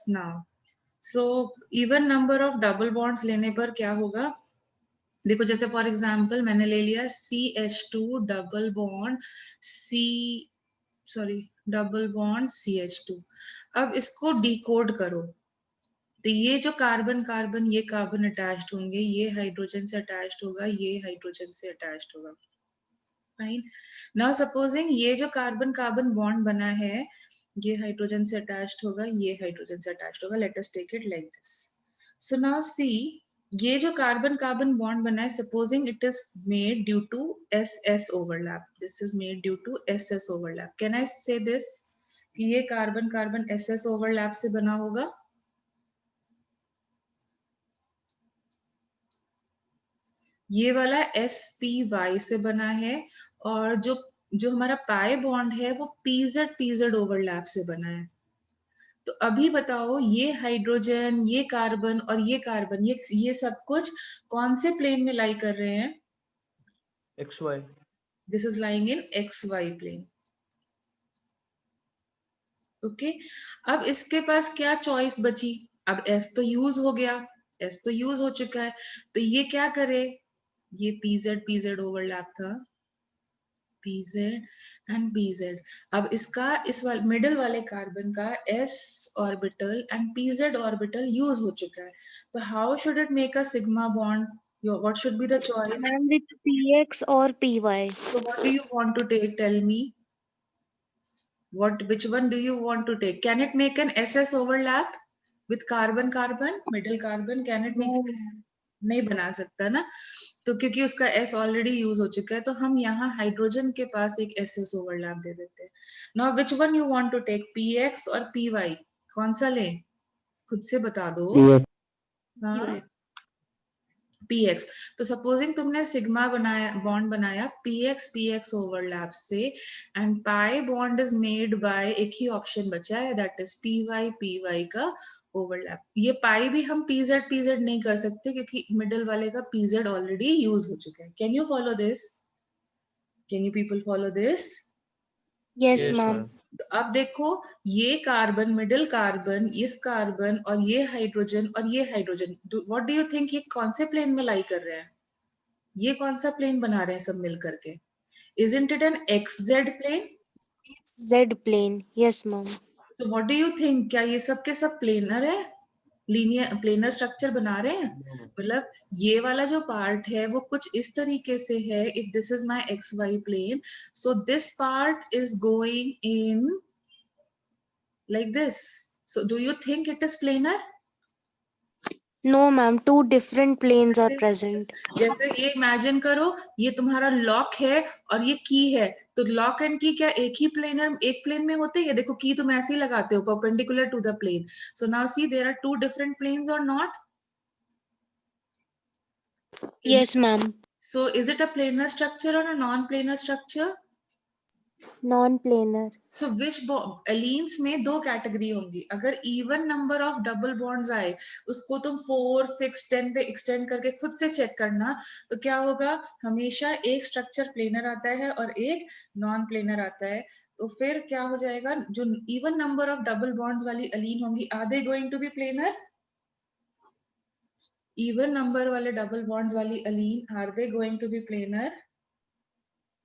Now so even number of double bonds लेने पर क्या होगा, देखो जैसे फॉर एग्जांपल मैंने ले लिया CH2 double bond double bond CH2। अब इसको डिकोड करो, तो ये जो कार्बन कार्बन ये कार्बन अटैच्ड होंगे, ये हाइड्रोजन से अटैच्ड होगा, ये हाइड्रोजन से अटैच्ड होगा। फाइन। नाउ सपोजिंग ये जो कार्बन कार्बन बॉन्ड बना है, ये हाइड्रोजन से अटैच्ड होगा, ये हाइड्रोजन से अटैच्ड होगा। Let us take it like this. So now see, ये जो कार्बन कार्बन बॉन्ड बना है, supposing it is made due to SS overlap, this is made due to SS overlap. Can I say this कि ये carbon carbon SS overlap से बना होगा? ये वाला SPY से बना है, और जो जो हमारा पाई बॉन्ड है वो PZ ओवरलैप से बना है। तो अभी बताओ, ये हाइड्रोजन, ये कार्बन और ये कार्बन, ये सब कुछ कौन से प्लेन में लाई कर रहे हैं? XY। This is lying in XY plane. Okay, अब इसके पास क्या चॉइस बची? अब S तो यूज हो गया, S तो यूज हो चुका है, तो ये क्या करे? ये PZ ओवरलैप था, PZ एंड PZ। अब इसका इस मिडिल वाले कार्बन का S orbital and PZ orbital use हो चुका है, तो how should it make a sigma bond? What should be the choice? Ma'am with PX और PY। So what do you want to take? Tell me. Which one do you want to take? Can it make an SS overlap with carbon carbon, middle carbon? Can it make it? नहीं बना सकता ना, तो क्योंकि उसका S already use हो चुका है, तो हम यहाँ हाइड्रोजन के पास एक SS ओवरलैप दे देते हैं। Now which one you want to take, PX और PY? कौन सा ले? खुद से बता दो। हाँ, PX। तो सपोजिंग तुमने सिग्मा बनाया, बॉन्ड बनाया PX ओवरलैप से, and pi bond is made by, एक ही ऑप्शन बचा है, दैट इज PY का ओवरलैप। ये पाई भी हम PZ नहीं कर सकते क्योंकि मिडिल वाले का PZ ऑलरेडी यूज हो चुका है। Can you follow this? Can you people follow this? Yes ma'am. तो अब देखो, ये कार्बन, मिडिल कार्बन, इस कार्बन और ये हाइड्रोजन और ये hydrogen, what do you think, ये कौन से प्लेन में लाई कर रहे हैं? ये कौन सा प्लेन बना रहे हैं सब मिल करके? Isn't it an XZ plane? Z plane. Yes ma'am. So what do you think? क्या ये सब के सब प्लेनर है? लीनियर प्लेनर स्ट्रक्चर बना रहे हैं? मतलब ये वाला जो पार्ट है वो कुछ इस तरीके से है, if this is my XY plane, so this part is going in like this. So do you think it is planar? No ma'am, two different planes are present. जैसे ये इमेजिन करो, ये तुम्हारा लॉक है और ये की है, तो लॉक एंड की क्या एक ही प्लेनर, एक प्लेन में होते हैं? देखो की तुम ऐसे ही लगाते हो, perpendicular to the plane. So now see, there are two different planes or not? Yes ma'am. So is it a planar structure or a non-planar structure? Non planar. So which allenes में दो category होंगी। अगर even number of double bonds आए, उसको तुम 4, 6, 10 पे extend करके खुद से चेक करना, तो क्या होगा, हमेशा एक स्ट्रक्चर प्लेनर आता है और एक नॉन प्लेनर आता है। तो फिर क्या हो जाएगा, जो even number of double bonds वाली अलीन होंगी, are they going to be planar? Even number वाले डबल बॉन्ड्स वाली allene, are they going to be planar?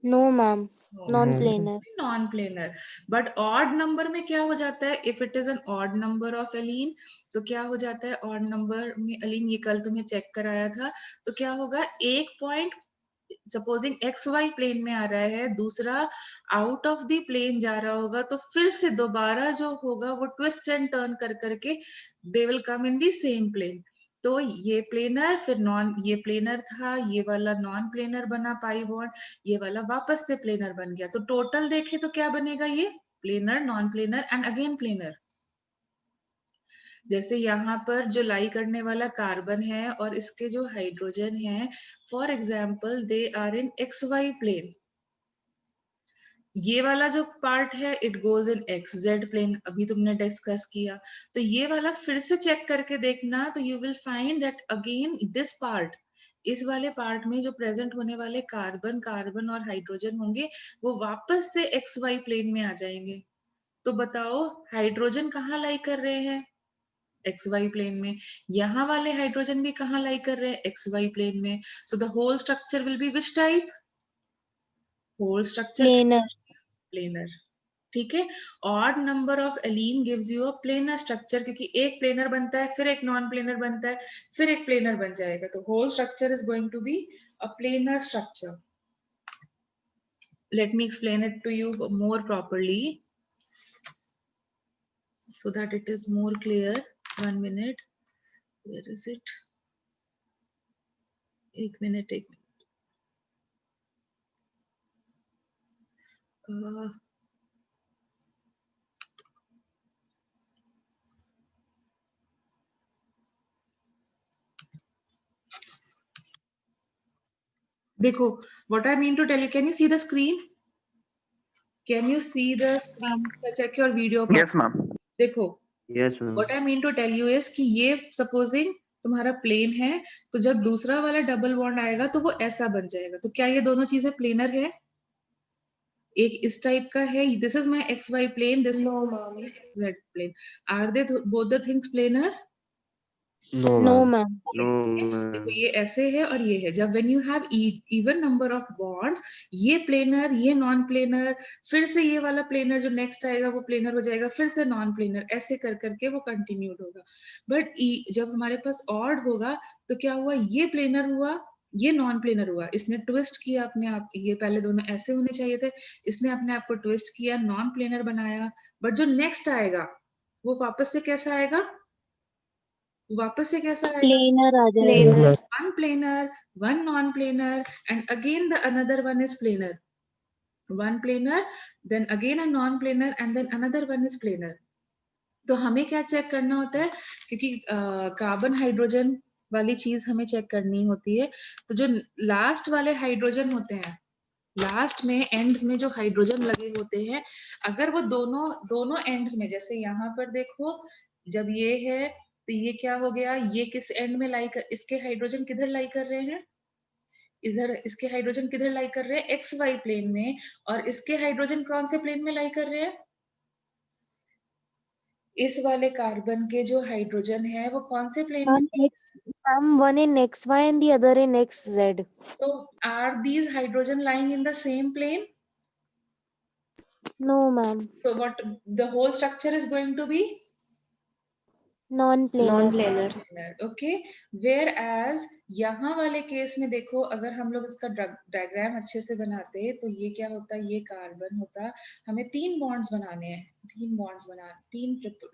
No ma'am, non planar. Non planar. But odd number में क्या हो जाता है, if it is an odd number of allene, तो क्या हो जाता है ऑड नंबर में एलीन, ये कल तुम्हें चेक कराया था, तो क्या होगा, एक पॉइंट सपोजिंग XY प्लेन में आ रहा है, दूसरा आउट ऑफ द प्लेन जा रहा होगा, तो फिर से दोबारा जो होगा वो ट्विस्ट एंड टर्न कर करके they will come in the same plane. तो ये प्लेनर, फिर नॉन, ये प्लेनर था, ये वाला नॉन प्लेनर बना पाई बॉन्ड, ये वाला वापस से प्लेनर बन गया। तो टोटल देखे तो क्या बनेगा, ये planar, non planar and again planar. जैसे यहाँ पर जो लाई करने वाला कार्बन है और इसके जो हाइड्रोजन है, for example they are in XY plane, ये वाला जो पार्ट है it goes in XZ plane, अभी तुमने डिस्कस किया। तो ये वाला फिर से चेक करके देखना, तो you will find that again this part, इस वाले पार्ट में जो प्रेजेंट होने वाले कार्बन कार्बन और हाइड्रोजन होंगे, वो वापस से XY प्लेन में आ जाएंगे। तो बताओ हाइड्रोजन कहाँ लाई कर रहे हैं? XY प्लेन में, यहाँ वाले हाइड्रोजन भी कहाँ लाई कर रहे हैं, XY प्लेन में. So the whole structure will be which type, whole structure Planar. Planar. ठीक है. Odd number of allene gives you a planar structure, क्योंकि एक प्लेनर बनता है, फिर एक नॉन प्लेनर बनता है, फिर एक प्लेनर बन जाएगा. तो whole structure is going to be a planar structure. Let me explain it to you more properly so that it is more clear. 1 minute. Where is it? 1 minute. देखो, what I mean to tell you, can you see the screen? Can you see the screen? Check your video. Yes, ma'am. देखो, Yes, ma'am. what I mean to tell you is कि ये supposing तुम्हारा plane है, तो जब दूसरा वाला double bond आएगा तो वो ऐसा बन जाएगा. तो क्या ये दोनों चीजें प्लेनर है? एक इस टाइप का है, this is my X Y plane, this No, ma'am. Z plane. Are they both the things planar? No, No, ma'am. ma'am. No, देखो, ma'am. ये ऐसे है और ये है. जब when you have even number of bonds, ये प्लेनर, ये नॉन प्लेनर, फिर से ये वाला प्लेनर जो नेक्स्ट आएगा वो प्लेनर हो जाएगा, फिर से नॉन प्लेनर, ऐसे कर करके वो कंटिन्यूड होगा. बट जब हमारे पास ऑड होगा तो क्या हुआ, ये प्लेनर हुआ, ये नॉन प्लेनर हुआ. इसने ट्विस्ट किया अपने आप, ये पहले दोनों ऐसे होने चाहिए थे, इसने अपने आप को ट्विस्ट किया, नॉन प्लेनर बनाया. बट जो नेक्स्ट आएगा वो वापस से कैसा आएगा, वापस से कैसा आएगा, Planar आ जाएगा. one planar, one non-planar, and again the another one is planar. One planar, then again a non-planar, and then another one is planar. तो हमें क्या चेक करना होता है, क्योंकि कार्बन हाइड्रोजन वाली चीज हमें चेक करनी होती है. तो जो लास्ट वाले हाइड्रोजन होते हैं, लास्ट में एंड्स में जो हाइड्रोजन लगे होते हैं, अगर वो दोनों एंड्स में, जैसे यहाँ पर देखो, जब ये है तो ये क्या हो गया, ये किस एंड में लाई कर, इसके हाइड्रोजन किधर लाई कर रहे हैं, इधर. इसके हाइड्रोजन किधर लाई कर रहे हैं, एक्स वाई प्लेन में. और इसके हाइड्रोजन कौन से प्लेन में लाई कर रहे हैं, इस वाले कार्बन के जो हाइड्रोजन है वो कौन से प्लेन में. Ma'am, one in XY and the other in XZ. तो are these hydrogen lying in the same plane? No, ma'am. So what the whole structure is going to be? Non-planar. Okay. Whereas यहाँ वाले case में देखो, अगर हम लोग इसका diagram अच्छे से बनाते तो ये क्या होता, ये कार्बन होता. हमें 3 बॉन्ड्स बनाने हैं, 3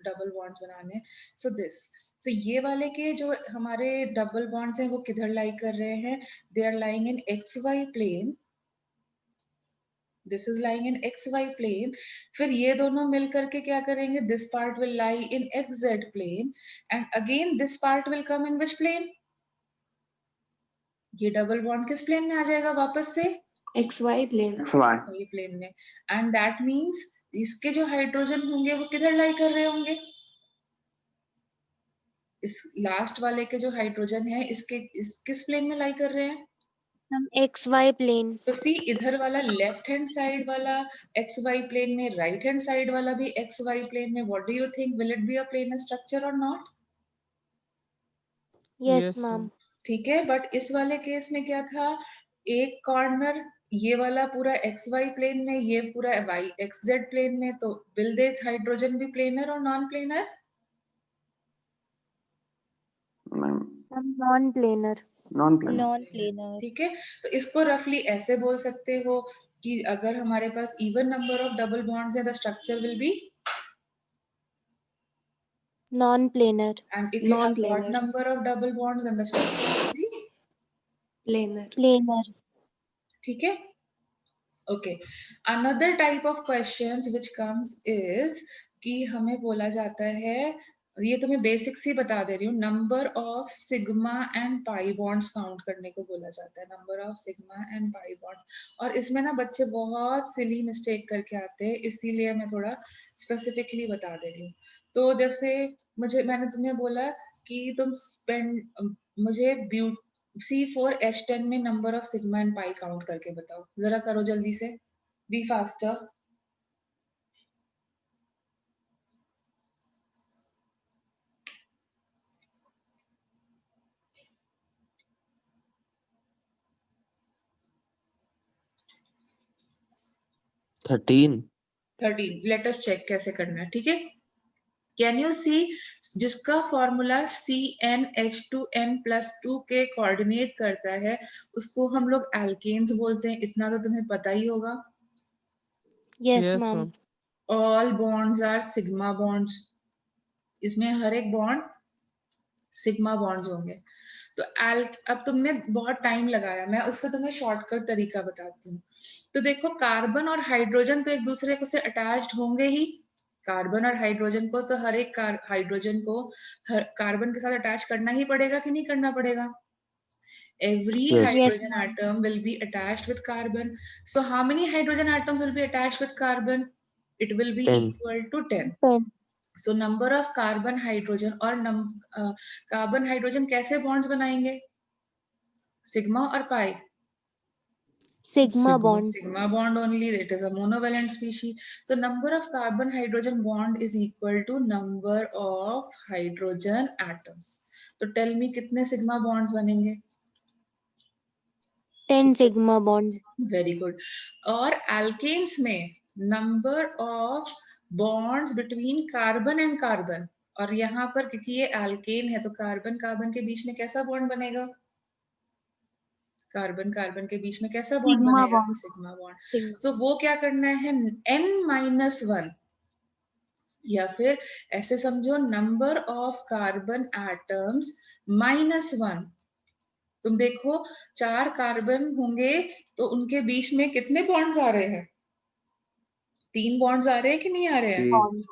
डबल बॉन्ड्स बनाने हैं. सो दिस, so ये वाले के जो हमारे डबल बॉन्ड्स हैं वो किधर लाई कर रहे हैं, they are lying in X Y plane. This is lying in X Y plane. फिर ये दोनों मिल करके क्या करेंगे, this part will lie in X Z plane, and again this part will come in which plane, ये double bond किस plane में आ जाएगा वापस से, XY प्लेन. XY प्लेन में. एंड दैट मीन्स इसके जो हाइड्रोजन होंगे वो किधर लाई कर रहे होंगे, इस लास्ट वाले के जो हाइड्रोजन है किस प्लेन में लाई कर रहे हैं. XY plane. तो सी, इधर वाला लेफ्ट हैंड साइड वाला एक्स वाई प्लेन में, राइट हैंड साइड वाला भी एक्स वाई प्लेन में. What do you think, will it be a planar structure और नॉट? Yes, ma'am. ठीक है. बट इस वाले केस में क्या था, एक कॉर्नर ये वाला पूरा एक्स वाई प्लेन में, ये पूरा वाई एक्स जेड प्लेन में. तो विल दे हाइड्रोजन भी प्लेनर और नॉन प्लेनर? Non-planar. Non-planar. ठीक है. तो इसको रफली ऐसे बोल सकते हो कि अगर हमारे पास even number of double bonds है, the structure will be Non-planar. and if you have odd Non-planar. number of double bonds then the structure will be Planar. Planar. ठीक है. Okay. Another type of questions which comes is कि हमें बोला जाता है, ये तो मैं बेसिक्स ही बता दे रही हूँ, number of sigma and pi bonds count करने को बोला जाता है, number of sigma and pi bond. और इसमें ना बच्चे बहुत सिली मिस्टेक करके आते हैं, इसीलिए मैं थोड़ा स्पेसिफिकली बता दे रही हूँ. तो जैसे मैंने तुम्हें बोला कि तुम मुझे C4H10 में number of sigma and pi count करके बताओ, जरा करो जल्दी से, be faster. 13. 13. Let us check कैसे करना है, ठीक है। कैन यू सी, जिसका फॉर्मूला CnH2n+2 के कोऑर्डिनेट करता है उसको हम लोग एल्केन्स बोलते हैं, इतना तो तुम्हें पता ही होगा। Yes, Yes, ma'am. ma'am. All bonds are sigma bonds, इसमें हर एक बॉन्ड सिग्मा बॉन्ड्स होंगे। तो अब तुमने बहुत टाइम लगाया, मैं उससे तुम्हें शॉर्टकट तरीका बताती हूँ। तो देखो कार्बन और हाइड्रोजन तो एक दूसरे को से अटैच्ड होंगे ही, कार्बन और हाइड्रोजन को तो हर एक हाइड्रोजन को कार्बन के साथ अटैच करना ही पड़ेगा कि नहीं करना पड़ेगा? Every Yes. Yes, hydrogen ma'am. atom will be attached with carbon. So how many hydrogen atoms will be attached with carbon? It will be 10. equal to 10. 10. So number of carbon hydrogen और carbon hydrogen कैसे bonds बनाएंगे? Sigma और पाई? Sigma Sigma. bonds. Sigma bond only, it is a monovalent species. So number of carbon hydrogen bond is equal to number of hydrogen atoms. तो tell me कितने sigma bonds बनेंगे? 10 sigma bonds. Very good. और alkanes में number of bonds between carbon and carbon, और यहाँ पर क्योंकि ये एल्केन है तो कार्बन कार्बन के बीच में कैसा बॉन्ड बनेगा? कार्बन कार्बन के बीच में कैसा बॉन्ड Sigma बनेगा? bond. Sigma bond. Sigma. सो वो क्या करना है, n-1, या फिर ऐसे समझो नंबर ऑफ कार्बन एटम्स -1। तुम देखो 4 कार्बन होंगे तो उनके बीच में कितने बॉन्ड्स आ रहे हैं? 3 बॉन्ड्स आ रहे हैं कि नहीं आ रहे हैं? 3. Bond.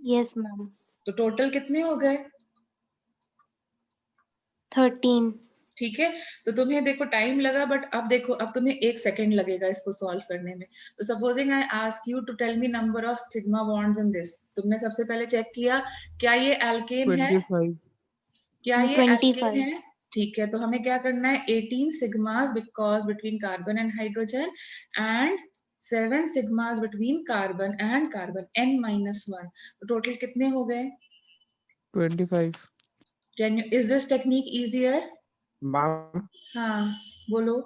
Yes, ma'am. तो टोटल कितने हो गए? 13. ठीक है, तो तुम्हें देखो टाइम लगा, बट अब देखो अब तुम्हें 1 सेकेंड लगेगा इसको सॉल्व करने में। तो supposing I ask you to tell me number of sigma bonds in this. तुमने सबसे पहले चेक किया क्या ये एल्केन है? 25. क्या ये 25. एल्केन है? ठीक है, तो हमें क्या करना है, 18 sigmas because between carbon and hydrogen and 7 sigmas between carbon and carbon, n-1। तो टोटल कितने हो गए? 25. Can you, is this technique easier? Ma'am हाँ बोलो।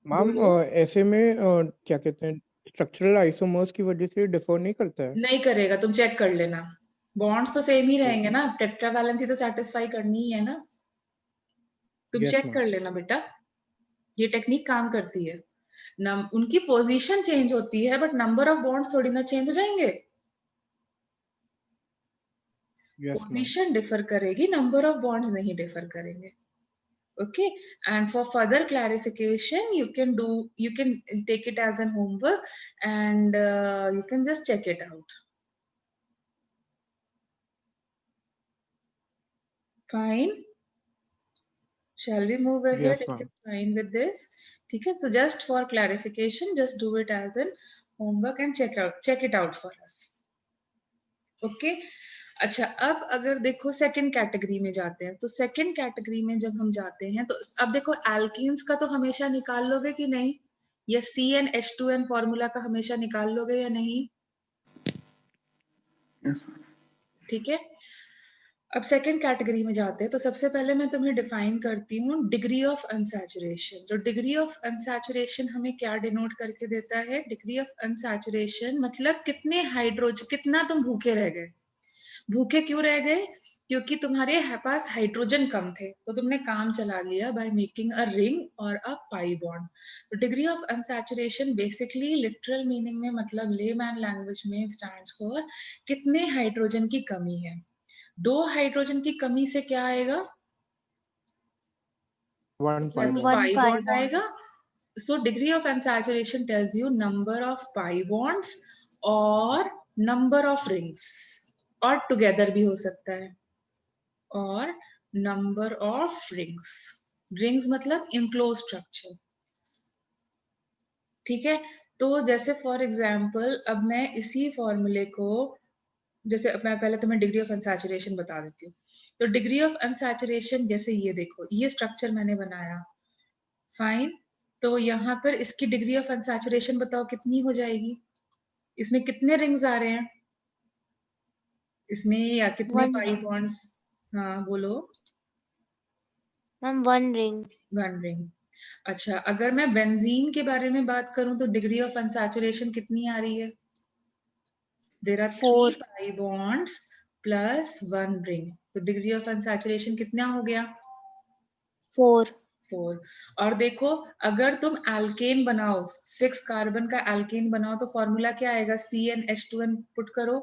मैम बोलो। ऐसे में क्या कहते हैं, स्ट्रक्चरल आइसोमर्स की वजह से डिफर नहीं करता है? नहीं करेगा, तुम चेक कर लेना, बॉन्ड्स तो सेम ही रहेंगे ओके। ना, टेट्रा वैलेंसी तो सेटिस्फाई करनी ही है ना। तुम यस चेक मैम। कर लेना बेटा, ये टेक्निक काम करती है। उनकी पोजीशन चेंज होती है बट नंबर ऑफ बॉन्ड्स थोड़ी ना चेंज हो जाएंगे। Yes ma'am. पोजीशन डिफर करेगी, नंबर ऑफ बॉन्ड्स नहीं डिफर करेंगे। Okay, and for further clarification you can take it as an homework and you can just check it out. Fine, shall we move ahead yes if ma'am. you're fine with this? ठीक है, so just for clarification just do it as an homework and check it out for us. Okay, अच्छा अब अगर देखो second category में जाते हैं, तो सेकंड कैटेगरी में जब हम जाते हैं तो अब देखो एल्कीन्स का तो हमेशा निकाल लोगे कि नहीं, या CnH2n फॉर्मूला का हमेशा निकाल लोगे या नहीं? ठीक है, अब सेकंड कैटेगरी में जाते हैं तो सबसे पहले मैं तुम्हें डिफाइन करती हूँ डिग्री ऑफ अनसैचुरेशन। जो डिग्री ऑफ अनसैचुरेशन हमें क्या डिनोट करके देता है? डिग्री ऑफ अनसैचुरेशन मतलब कितने हाइड्रोजन, कितना तुम भूखे रह गए। भूखे क्यों रह गए? क्योंकि तुम्हारे पास हाइड्रोजन कम थे तो तुमने काम चला लिया बाय मेकिंग अ रिंग और अ पाई बॉन्ड। तो degree of unsaturation basically literal meaning में मतलब लेमैन लैंग्वेज में स्टैंड्स फॉर कितने हाइड्रोजन की कमी है। 2 हाइड्रोजन की कमी से क्या आएगा? 1 या pi तो bond। पाई pi बॉन्ड bond. आएगा। So degree of unsaturation tells you number of pi bonds और number of rings, और together भी हो सकता है, और number of rings। rings मतलब enclosed structure। ठीक है, तो जैसे फॉर एग्जाम्पल अब मैं इसी फॉर्मूले को, जैसे मैं पहले तुम्हें डिग्री ऑफ अनसैचुरेशन बता देती हूँ। तो डिग्री ऑफ अनसैचुरेशन जैसे ये देखो, ये स्ट्रक्चर मैंने बनाया, फाइन। तो यहाँ पर इसकी डिग्री ऑफ अनसैचुरेशन बताओ कितनी हो जाएगी? इसमें कितने रिंग्स आ रहे हैं इसमें, या कितने 1 पाई ring. बॉन्ड्स? हाँ बोलो। Ma'am, 1 ring. 1 रिंग। अच्छा, अगर मैं बेंजीन के बारे में बात करूं तो डिग्री ऑफ अनसैचुरेशन कितनी आ रही है? There are 3 4. pi bonds plus 1 ring, तो डिग्री ऑफ अनसैचुरेशन कितना हो गया? 4. 4। और देखो, अगर तुम एल्केन बनाओ, 6 कार्बन का एल्केन बनाओ तो फॉर्मूला क्या आएगा? CnH2n पुट करो,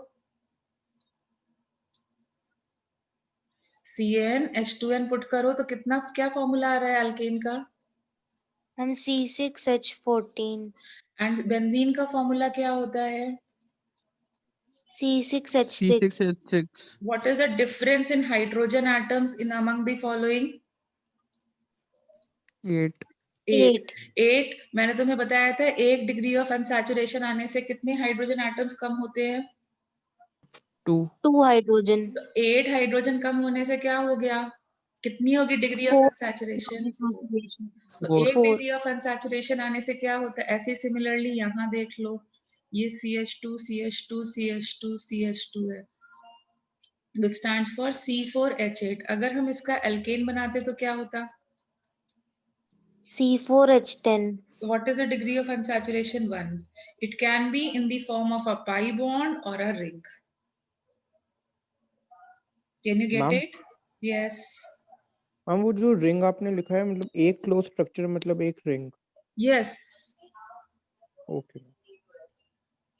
CnH2n पुट करो तो कितना, क्या फॉर्मूला आ रहा है एल्केन का? Ma'am C6H14. एंड बेंजीन का फॉर्मूला क्या होता है? C6H6. C6H6. What is the difference in hydrogen atoms in among the following? 8. 8। 8 मैंने तुम्हें बताया था, 1 डिग्री ऑफ अनसैचुरेशन आने से कितने हाइड्रोजन एटम्स कम होते हैं? 2. 2 hydrogen. 8 हाइड्रोजन कम होने से क्या हो गया? कितनी होगी डिग्री ऑफ 4 अनसैचुरेशन? dissociation. तो 4. 1 4. डिग्री ऑफ अनसैचुरेशन आने से क्या होता है? ऐसे सिमिलरली यहाँ देख लो, ये CH2 CH2 CH2 CH2 है, which stands for C4H8। अगर हम इसका एल्केन बनाते तो क्या होता? C4H10. What is the degree of unsaturation? 1। It can be in the form of a pi bond or a ring. Can you get ma'am it? Yes. Ma'am वो जो ring आपने लिखा है मतलब एक क्लोज स्ट्रक्चर मतलब एक ring? Yes. Okay.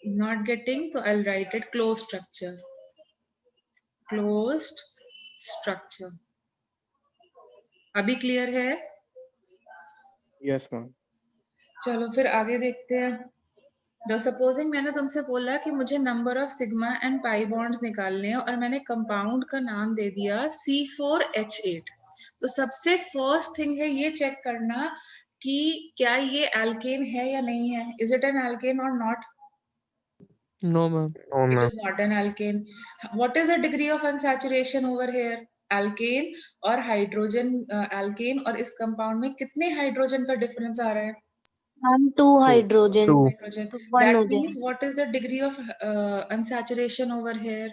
Not getting, so I'll write it closed structure. Closed structure. अभी clear है? Yes ma'am. चलो फिर आगे देखते हैं। तो सपोजिंग मैंने तुमसे बोला कि मुझे number of sigma and pi bonds निकालने हैं और मैंने कंपाउंड का नाम दे दिया C4H8। तो सबसे फर्स्ट थिंग है ये चेक करना कि क्या ये एल्केन है या नहीं है। इज इट एन एल्केन और not? No, ma'am. It is not an alkane. What is the degree of unsaturation over here? Alkane और हाइड्रोजन alkane और इस कंपाउंड में कितने हाइड्रोजन का डिफरेंस आ रहा है? Ma'am 2 hydrogen. 2. Hydrogen. तो 1 That हो means जाएगा. what is the degree of unsaturation over here?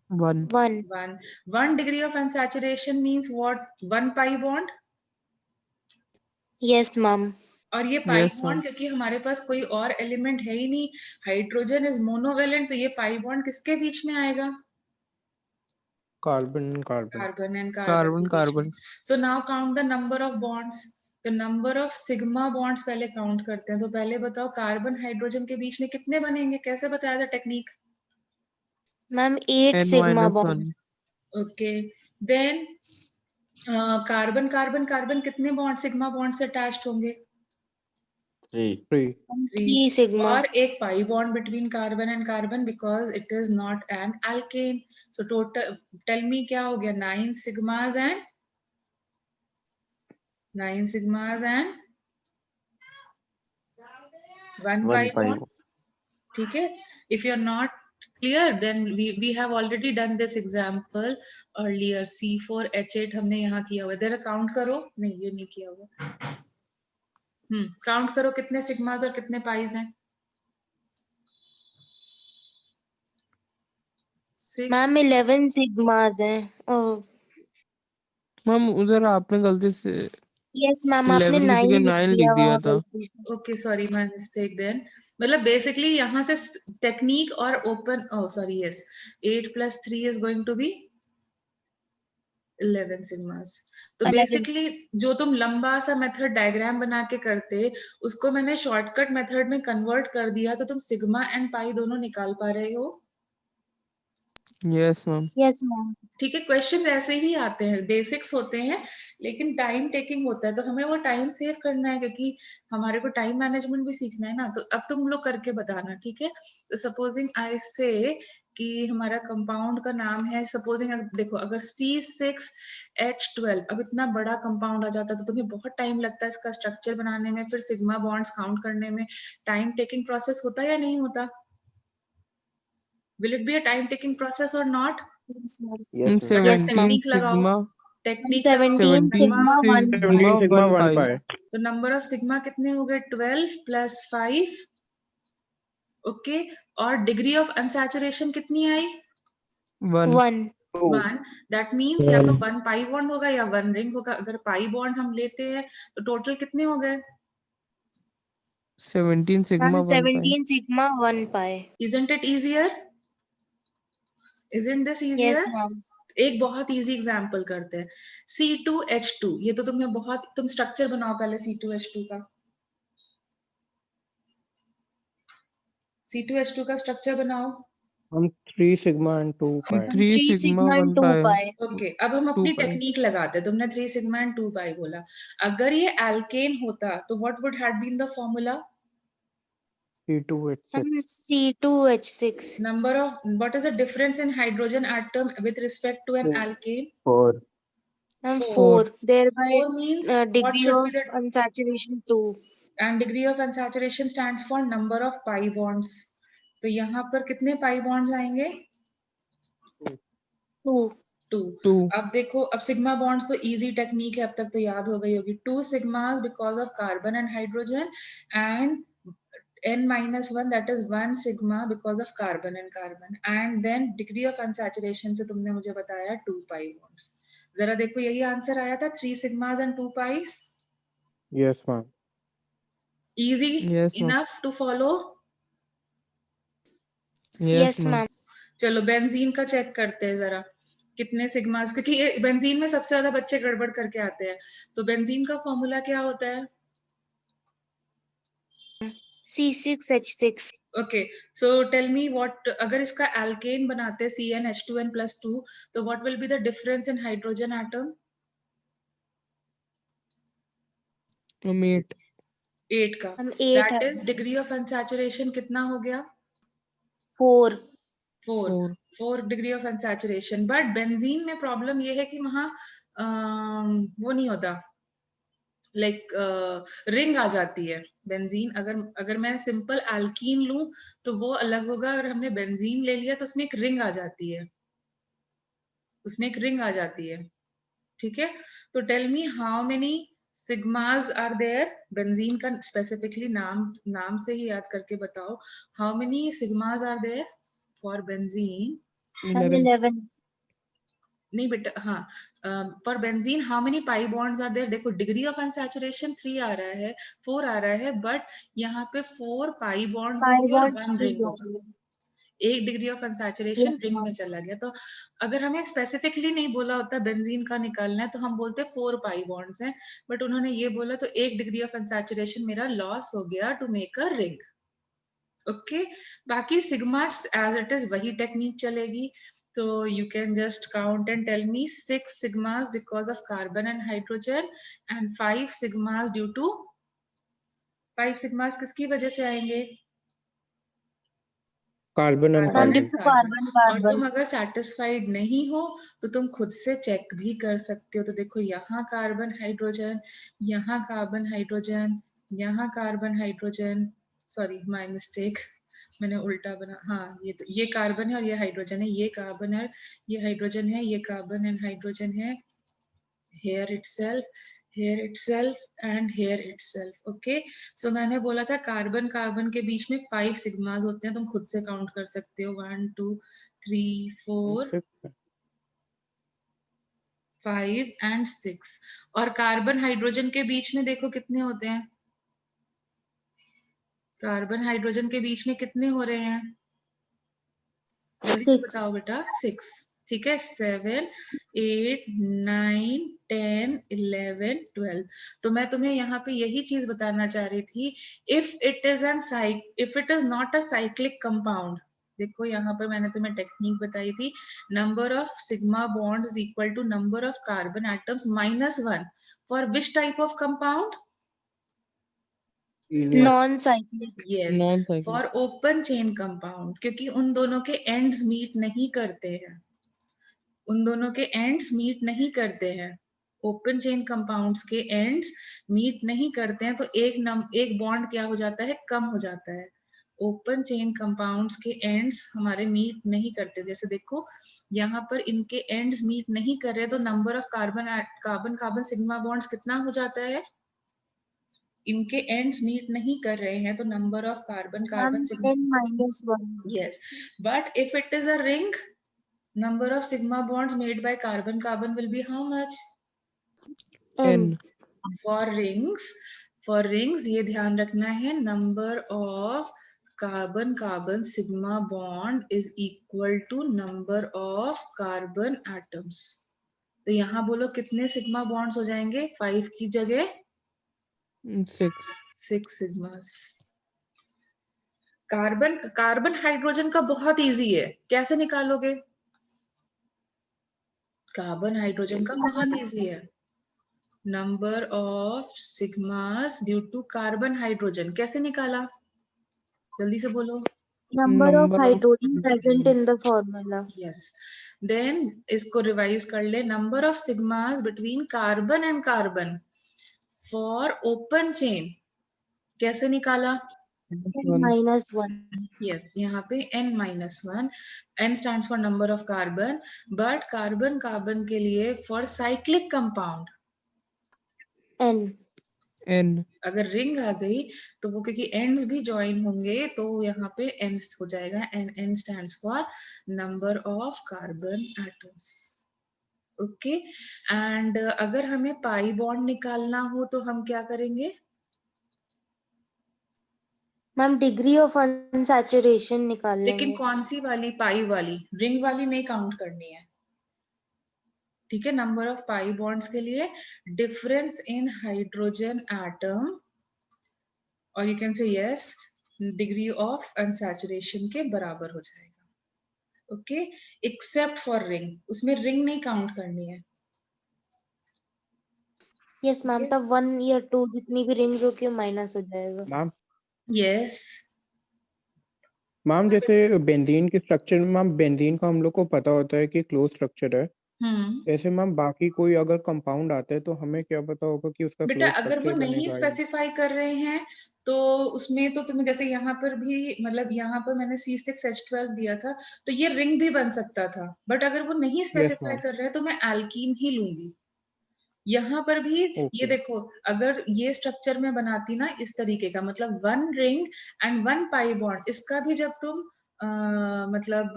1. 1. 1। 1 degree of unsaturation means what? 1 pi bond। Yes, ma'am. और ये पाई Yes, बॉन्ड ma'am. क्योंकि हमारे पास कोई और एलिमेंट है ही नहीं, हाइड्रोजन इज मोनोवेलेंट, तो ये पाई बॉन्ड किसके बीच में आएगा? Carbon carbon. Carbon and carbon Carbon, के बीच में। carbon. So now count the number of bonds. तो नंबर ऑफ सिग्मा बॉन्ड्स पहले काउंट करते हैं। तो पहले बताओ कार्बन हाइड्रोजन के बीच में कितने बनेंगे, कैसे बताया था technique? Ma'am 8 N sigma minus 1. bonds. Okay, then carbon carbon carbon कितने बॉन्ड सिग्मा बॉन्ड से अटैच्ड होंगे? 3. 3। 3 sigma. और एक pi bond between carbon and carbon because it is not an alkane. So total tell me क्या हो गया? 9 sigmas and 1 pi 1 pi. bond। ठीक है, if you're not clear then we have already done this example earlier। C4H8 हमने यहाँ किया हुआ है। जरा काउंट करो, नहीं ये नहीं किया हुआ। काउंट करो कितने सिग्मास और कितने पाइज हैं? 6। मैम 11 sigmas हैं. और मैम उधर आपने गलती से यस मैम आपने 11 की 9 जगह लिख 9 दिया लिख दिया वहाँ था। गलती से. Okay sorry, my mistake then. मतलब बेसिकली यहाँ से टेक्निक और open, oh sorry yes, 8 + 3 is going to be 11 sigmas. तो 11. बेसिकली जो तुम लंबा सा मेथड डायग्राम बना के करते, उसको मैंने शॉर्टकट मेथड में कन्वर्ट कर दिया, तो तुम सिग्मा एंड पाई दोनों निकाल पा रहे हो। Yes, ma'am. Yes ma'am. ठीक है, क्वेश्चन ऐसे ही आते हैं, बेसिक्स होते हैं लेकिन टाइम टेकिंग होता है, तो हमें वो टाइम सेव करना है क्योंकि हमारे को टाइम मैनेजमेंट भी सीखना है ना। तो अब तुम लोग करके बताना, ठीक है? तो सपोजिंग आई से कि हमारा कंपाउंड का नाम है, सपोजिंग देखो अगर C6H12, अब इतना बड़ा कंपाउंड आ जाता है तो तुम्हें बहुत टाइम लगता है इसका स्ट्रक्चर बनाने में, फिर सिग्मा बॉन्ड्स काउंट करने में। टाइम टेकिंग प्रोसेस होता है या नहीं होता? Will it be a time taking process or not? Yes ma'am. Yes, ma'am. 17 technique लगाओ, sigma. Technique 17 sigma 1 pi. 17 sigma 1 pi. pi। तो नंबर ऑफ सिग्मा कितने हो गए? 12 + 5। ओके, और डिग्री ऑफ अनसैचुरेशन कितनी आई? 1. 1. 1, दैट मीन्स या तो 1 पाई बॉन्ड होगा या 1 रिंग होगा। अगर पाई बॉन्ड हम लेते हैं तो टोटल कितने हो गए? 17 sigma 1 pi. 17 sigma 1 pi. Isn't it easier? Isn't this easier? Yes, ma'am. एक बहुत इजी एग्जांपल करते हैं, C2H2। ये तो तुम स्ट्रक्चर बनाओ पहले C2H2 का। C2H2 का स्ट्रक्चर बनाओ। हम 3 sigma and 2 pi. 3 3 sigma sigma 1 and 2 pi. pi. Okay, अब हम 2 अपनी pi. टेक्निक लगाते हैं। तुमने 3 सिग्मा एंड 2 पाई बोला, अगर ये एल्केन होता तो what would have been the formula? C2H6. C2H6. Number of, what is the difference in hydrogen atom with respect to an 4. alkane? 4. 4. Thereby 4 means what degree should of be the, unsaturation 2. and degree of unsaturation stands for number of pi bonds। तो यहाँ पर कितने pi bonds आएंगे? 2. 2. अब देखो, अब sigma bonds तो easy technique है, अब तक तो याद हो गई होगी। 2 sigmas because of carbon and hydrogen, and n-1 that is 1 sigma because of carbon and carbon, and then degree of unsaturation से तुमने मुझे बताया 2 pi bonds। जरा देखो, यही आंसर आया था, 3 sigmas and 2 pi's। Yes, ma'am. Easy Yes, ma'am. enough to follow। Yes, ma'am. चलो बेंजीन का चेक करते हैं जरा, कितने सिग्मास, क्योंकि बेंजीन में सबसे ज्यादा बच्चे गड़बड़ करके आते हैं। तो बेंजीन का फॉर्मूला क्या होता है? C6H6. Okay, so tell me what, अगर इसका एल्केन बनाते हैं CnH2n+2, तो what will be the difference in hydrogen atom? 8. 8 का। हम 8 that is degree of unsaturation कितना हो गया? 4. 4 degree of unsaturation. But benzene में प्रॉब्लम ये है कि वहां वो नहीं होता, लाइक रिंग आ जाती है। बेंजीन अगर मैं सिंपल एल्कीन लूं तो वो अलग होगा, अगर हमने बेंजीन ले लिया तो उसमें एक रिंग आ जाती है, ठीक है। तो tell me how many sigmas are there? Benzene का स्पेसिफिकली नाम से ही याद करके बताओ, how many sigmas are there for benzene? 11. नहीं बेटा, हाँ, for benzene how many pi bonds are there? देखो, डिग्री ऑफ अनसैचुरेशन 3 आ रहा है, 4 आ रहा है, बट यहाँ पे 4 पाई बॉन्ड्स होंगे और 1 रिंग होगा। 1 degree of unsaturation Yes, ring ma'am. में चला गया। तो अगर हमें स्पेसिफिकली नहीं बोला होता बेंजीन का निकालना है तो हम बोलते 4 पाई बॉन्ड्स हैं, बट उन्होंने ये बोला तो 1 डिग्री ऑफ अनसैचुरेशन मेरा लॉस हो गया to make a ring. Okay, बाकी सिग्मास एज इट इज वही टेक्निक चलेगी। So you can just count and tell me 6 sigmas because of carbon and hydrogen, and 5 sigmas due to, 5 sigmas किसकी वजह से आएंगे? Carbon and Ma'am, carbon. due to carbon, और तुम carbon. अगर satisfied नहीं हो तो तुम खुद से चेक भी कर सकते हो। तो देखो, यहाँ कार्बन हाइड्रोजन, यहाँ कार्बन हाइड्रोजन, यहाँ carbon hydrogen, sorry my mistake, मैंने उल्टा बना, हाँ, ये कार्बन है और ये हाइड्रोजन है, ये कार्बन है, ये हाइड्रोजन है, ये कार्बन एंड हाइड्रोजन है, here itself and here itself। Okay, so मैंने बोला था कार्बन कार्बन के बीच में 5 सिग्मास होते हैं, तुम खुद से काउंट कर सकते हो, 1 2 3 4 5 and 6। और कार्बन हाइड्रोजन के बीच में देखो कितने होते हैं, कार्बन हाइड्रोजन के बीच में कितने हो रहे हैं? जल्दी से 6. बताओ बेटा। 6, ठीक है। 7 8 9 10 11 12। तो मैं तुम्हें यहाँ पे यही चीज बताना चाह रही थी, if it is not a cyclic compound. देखो यहाँ पर मैंने तुम्हें टेक्निक बताई थी, number of sigma bonds equal to number of carbon atoms -1 for which type of compound? Non-cyclic. Yes, Non-cyclic. For open chain compound, क्योंकि उन दोनों के एंड्स मीट नहीं करते हैं, उन दोनों के एंड्स मीट नहीं करते हैं। ओपन चेन कंपाउंड्स के एंड्स मीट नहीं करते हैं, तो एक बॉन्ड क्या हो जाता है? कम हो जाता है। ओपन चेन कंपाउंड्स के एंड्स हमारे मीट नहीं करते। जैसे देखो यहाँ पर इनके एंड्स मीट नहीं कर रहे, तो number of carbon sigma bonds कितना हो जाता है? इनके एंड्स मीट नहीं कर रहे हैं, तो number of carbon Ma'am, sigma, N-1. yes, but if it is a ring, Number of sigma bonds made by carbon carbon will be how much? N. For rings ये ध्यान रखना है, number of carbon carbon sigma bond is equal to number of carbon atoms. तो यहाँ बोलो कितने sigma bonds हो जाएंगे? 5 की जगह 6. 6 सिग्मास. कार्बन हाइड्रोजन का बहुत इजी है, कैसे निकालोगे? कार्बन हाइड्रोजन का बहुत इजी है. Number of sigmas due to carbon hydrogen कैसे निकाला? जल्दी से बोलो. Number of Number of hydrogen present in the formula. Yes. Then इसको रिवाइज कर ले. Number of sigmas between carbon and carbon for open chain कैसे निकाला? N-1. यस, यहाँ पे n-1. n stands for number of carbon, but carbon carbon के लिए for cyclic compound N. N. अगर रिंग आ गई तो वो क्योंकि एंड्स भी ज्वाइन होंगे तो यहाँ पे एंड्स हो जाएगा. n stands for number of carbon atoms. Okay. And अगर हमें पाई बॉन्ड निकालना हो तो हम क्या करेंगे? मैम degree of unsaturation निकाल लेकिन लेंगे. कौन सी वाली? पाई वाली. रिंग वाली नहीं काउंट करनी है. ठीक है. नंबर ऑफ पाई बॉन्ड्स के लिए डिफरेंस इन हाइड्रोजन एटम और you can say yes degree of unsaturation के बराबर हो जाएगा. ओके. एक्सेप्ट फॉर रिंग, उसमें रिंग नहीं काउंट करनी है. Yes मैम, तब 1 या 2 जितनी भी रिंग्स होगी माइनस हो जाएगा. Ma'am yes. मैम जैसे बेंजीन के स्ट्रक्चर में मैम बेंजीन का हम लोग को पता होता है कि क्लोज स्ट्रक्चर है. ऐसे मैम बाकी कोई अगर कंपाउंड आता है तो हमें क्या पता होगा कि उसका बेटा क्लोज अगर वो स्ट्रक्चर नहीं बनेगा? स्पेसिफाई कर रहे हैं तो उसमें तो तुम्हें जैसे यहाँ पर भी मतलब यहाँ पर मैंने C6H12 दिया था तो ये रिंग भी बन सकता था. बट अगर वो नहीं स्पेसिफाई ma'am. कर रहे हैं तो मैं एल्कीन ही लूंगी. यहाँ पर भी ये Okay. देखो, अगर ये स्ट्रक्चर में बनाती ना इस तरीके का, मतलब 1 रिंग एंड 1 पाई बॉन्ड, इसका भी जब तुम मतलब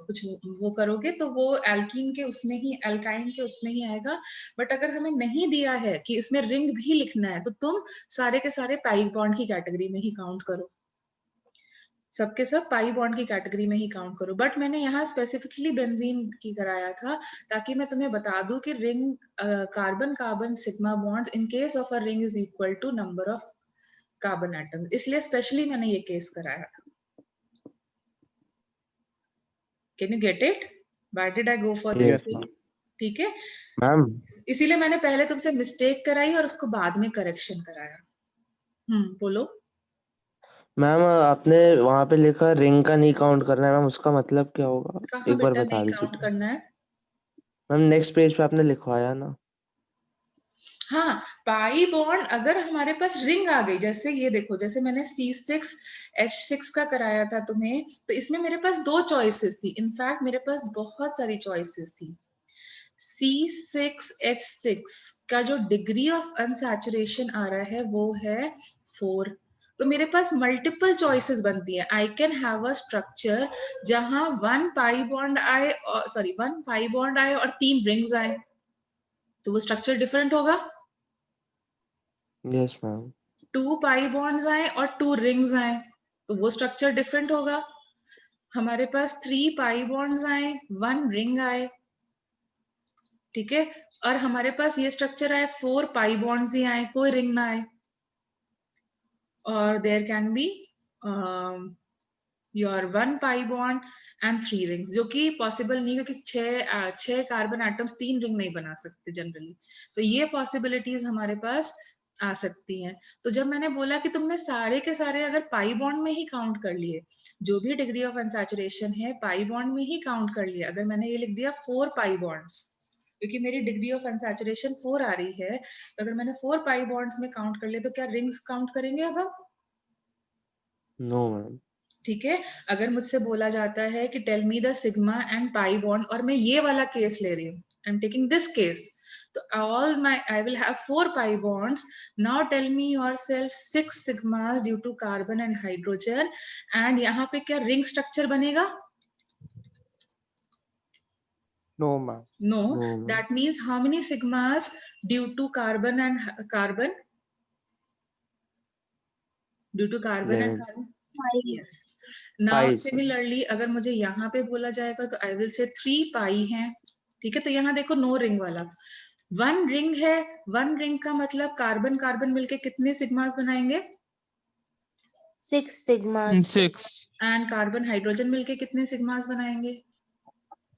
कुछ वो करोगे तो वो एल्कीन के उसमें ही, एल्काइन के उसमें ही आएगा. बट अगर हमें नहीं दिया है कि इसमें रिंग भी लिखना है तो तुम सारे के सारे पाई बॉन्ड की कैटेगरी में ही काउंट करो. सबके सब पाई बॉन्ड की कैटेगरी में ही काउंट करो. बट मैंने यहाँ स्पेसिफिकली बेंजीन की कराया था ताकि मैं तुम्हें बता दूं कि ring carbon carbon sigma bonds in case of a ring is equal to number of carbon atom. इसलिए स्पेशली मैंने ये केस कराया था. Can you get it? Why did I go for this Yes, thing? ma'am. ठीक है. Ma'am इसीलिए मैंने पहले तुमसे मिस्टेक कराई और उसको बाद में करेक्शन कराया. बोलो. मैम आपने वहां पे लिखा रिंग का नहीं काउंट करना है मैम, उसका मतलब क्या होगा? कहाँ एक बार बेटा बता नहीं दीजिए काउंट तो. करना है? मैम नेक्स्ट पेज पे आपने लिखवाया ना. हाँ, पाई बॉन्ड अगर हमारे पास रिंग आ गई, जैसे ये देखो, जैसे मैंने C6H6 का कराया था तुम्हें, तो इसमें मेरे पास 2 चॉइसेस थी. इनफैक्ट मेरे पास बहुत सारी चॉइसेस थी. C6H6 का जो डिग्री ऑफ अनसैचुरेशन आ रहा है वो है 4. तो मेरे पास मल्टीपल चॉइसेस बनती है. I can have a structure जहां 1 पाई बॉन्ड आए, 1 पाई बॉन्ड आए और 3 रिंग्स आए, तो वो स्ट्रक्चर डिफरेंट होगा. Yes ma'am. 2 पाई बॉन्ड्स आए और 2 रिंग्स आए तो वो स्ट्रक्चर डिफरेंट होगा. हमारे पास 3 पाई बॉन्ड्स आए, 1 रिंग आए, ठीक है. और हमारे पास ये स्ट्रक्चर आए 4 पाई बॉन्ड्स ही आए, कोई रिंग ना आए. और there can be your 1 pi bond and 3 rings, जो कि पॉसिबल नहीं, क्योंकि 6 कार्बन एटम्स 3 रिंग नहीं बना सकते जनरली. तो ये पॉसिबिलिटीज हमारे पास आ सकती हैं. तो जब मैंने बोला कि तुमने सारे के सारे अगर पाई बॉन्ड में ही काउंट कर लिए, जो भी डिग्री ऑफ अनसैचुरेशन है पाई बॉन्ड में ही काउंट कर लिया. अगर मैंने ये लिख दिया 4 पाई बॉन्ड्स, क्योंकि मेरी डिग्री ऑफ अनसैचुरेशन 4 आ रही है, तो अगर मैंने 4 पाई बॉन्ड्स में काउंट कर लिया तो क्या रिंग्स काउंट करेंगे अब हम? No ma'am. ठीक है. अगर मुझसे बोला जाता है कि tell me the sigma and pi bond, और मैं ये वाला केस ले रही हूँ, I am taking this case, तो I will have 4 pi bonds. Now tell me yourself 6 sigmas due to carbon and hydrogen, and यहाँ पे क्या रिंग स्ट्रक्चर बनेगा? No, ma'am. No, No, ma'am. that means how many sigmas due to carbon and carbon? Due to carbon and 11. carbon? 5. Yes. Now 5. similarly अगर मुझे यहाँ पे बोला जाएगा तो I will say 3 पाई है, ठीक है? तो यहाँ देखो नो रिंग वाला 1 रिंग है, 1 रिंग का मतलब कार्बन कार्बन मिलके कितने सिग्मास बनाएंगे? 6 sigmas. 6. एंड कार्बन हाइड्रोजन मिलके कितने सिग्मास बनाएंगे?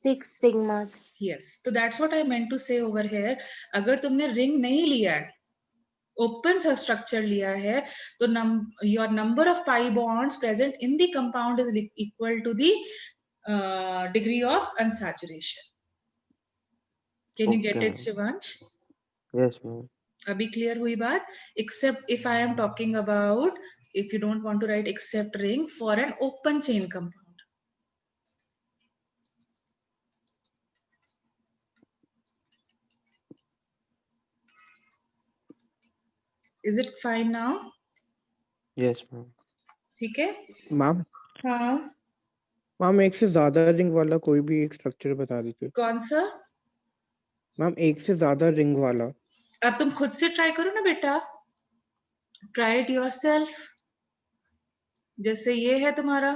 6 sigmas. Yes. तो that's what I meant to say over here. अगर तुमने रिंग नहीं लिया है, ओपन सा स्ट्रक्चर लिया है, तो your number of pi bonds present in the compound is equal to the degree of unsaturation. Can you get Okay, it, Shivansh? Yes, ma'am. अभी क्लियर हुई बात? Except if I am talking about, if you don't want to write except ring for an open chain compound. Is it fine now? Yes, ma'am. ठीक है? Ma'am हाँ. Ma'am एक से ज्यादा ring वाला कोई भी एक स्ट्रक्चर बता दीजिए। कौन सा? मैम एक से ज्यादा रिंग वाला। अब तुम खुद से ट्राई करो ना बेटा, ट्राई इट योरसेल्फ। जैसे ये है तुम्हारा,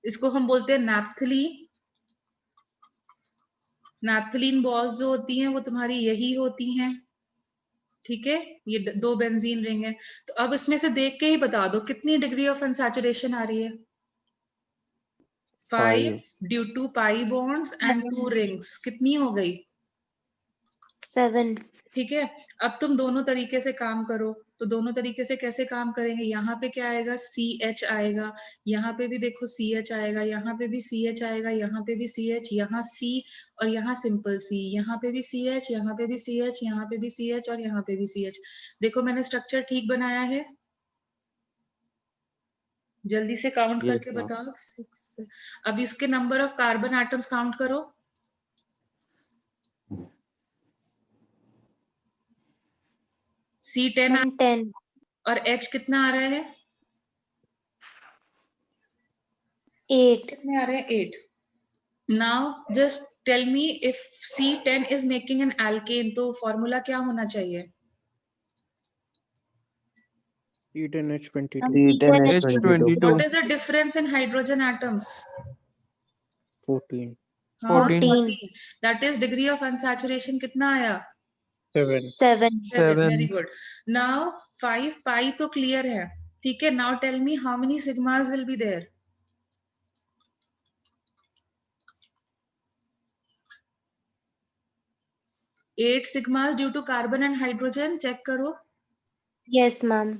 इसको हम बोलते हैं नैप्थलीन। नैप्थलीन बॉल्स जो होती हैं वो तुम्हारी यही होती हैं, ठीक है? ये 2 बेंजीन रिंग है। तो अब इसमें से देख के ही बता दो कितनी डिग्री ऑफ अनसैचुरेशन आ रही है? 5 due to pi bonds and 2 rings, कितनी हो गई? 7. ठीक है? अब तुम दोनों तरीके से काम करो। तो दोनों तरीके से कैसे काम करेंगे? यहाँ पे क्या आएगा? CH आएगा, यहाँ पे भी देखो CH आएगा, यहाँ पे भी CH आएगा, यहाँ पे भी CH, यहाँ C और यहाँ सिंपल C, यहाँ पे भी CH, यहाँ पे भी CH, यहाँ पे भी CH और यहाँ पे भी CH। देखो मैंने स्ट्रक्चर ठीक बनाया है? जल्दी से काउंट Yes, करके ma'am. बताओ। 6। अब इसके number of carbon atoms count करो। C10 Ma'am 10. और H कितना आ रहा है? 8. कितने आ रहे हैं? 8। Now just tell me if C10 is making an alkane, तो फॉर्मूला क्या होना चाहिए? C10H22। Ma'am C10H22. What is the difference in hydrogen atoms? 14। 14. That is degree of unsaturation कितना आया? 7। 7. 7. Very 7. good. Now 5 pi तो clear है, ठीक है? Now tell me how many sigmas will be there? 8 sigmas due to carbon and hydrogen. Check करो। Yes, ma'am.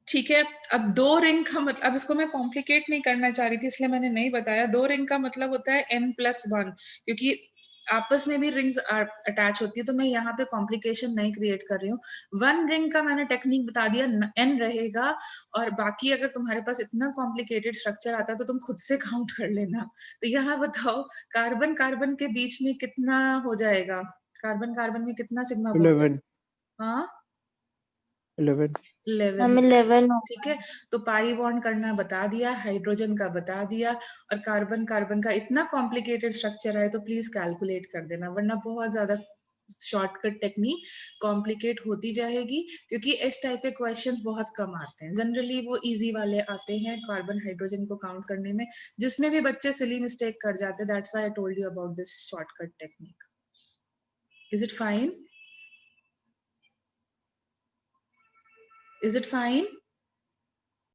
ठीक है? अब 2 रिंग का मतलब, अब इसको मैं कॉम्प्लिकेट नहीं करना चाह रही थी इसलिए मैंने नहीं बताया। 2 रिंग का मतलब होता है n+1, क्योंकि आपस में भी रिंग्स अटैच होती है, तो मैं यहाँ पे कॉम्प्लिकेशन नहीं क्रिएट कर रही हूँ। 1 रिंग का मैंने टेक्निक बता दिया, n रहेगा, और बाकी अगर तुम्हारे पास इतना कॉम्प्लिकेटेड स्ट्रक्चर आता है तो तुम खुद से काउंट कर लेना। तो यहाँ बताओ कार्बन कार्बन के बीच में कितना हो जाएगा? कार्बन कार्बन में कितना सिग्मा बॉन्ड? 11। हाँ 11। 11। Ma'am 11. ठीक है? तो पाई बॉन्ड करना बता दिया, हाइड्रोजन का बता दिया, और कार्बन कार्बन का इतना कॉम्प्लिकेटेड स्ट्रक्चर है तो प्लीज कैलकुलेट कर देना, वरना बहुत ज्यादा शॉर्टकट टेक्निक कॉम्प्लिकेट होती जाएगी, क्योंकि इस टाइप के क्वेश्चंस बहुत कम आते हैं। जनरली वो इजी वाले आते हैं कार्बन हाइड्रोजन को काउंट करने में, जिसमें भी बच्चे सिली मिस्टेक कर जाते हैं। That's why I told you about this shortcut technique. Is it fine? Is it fine?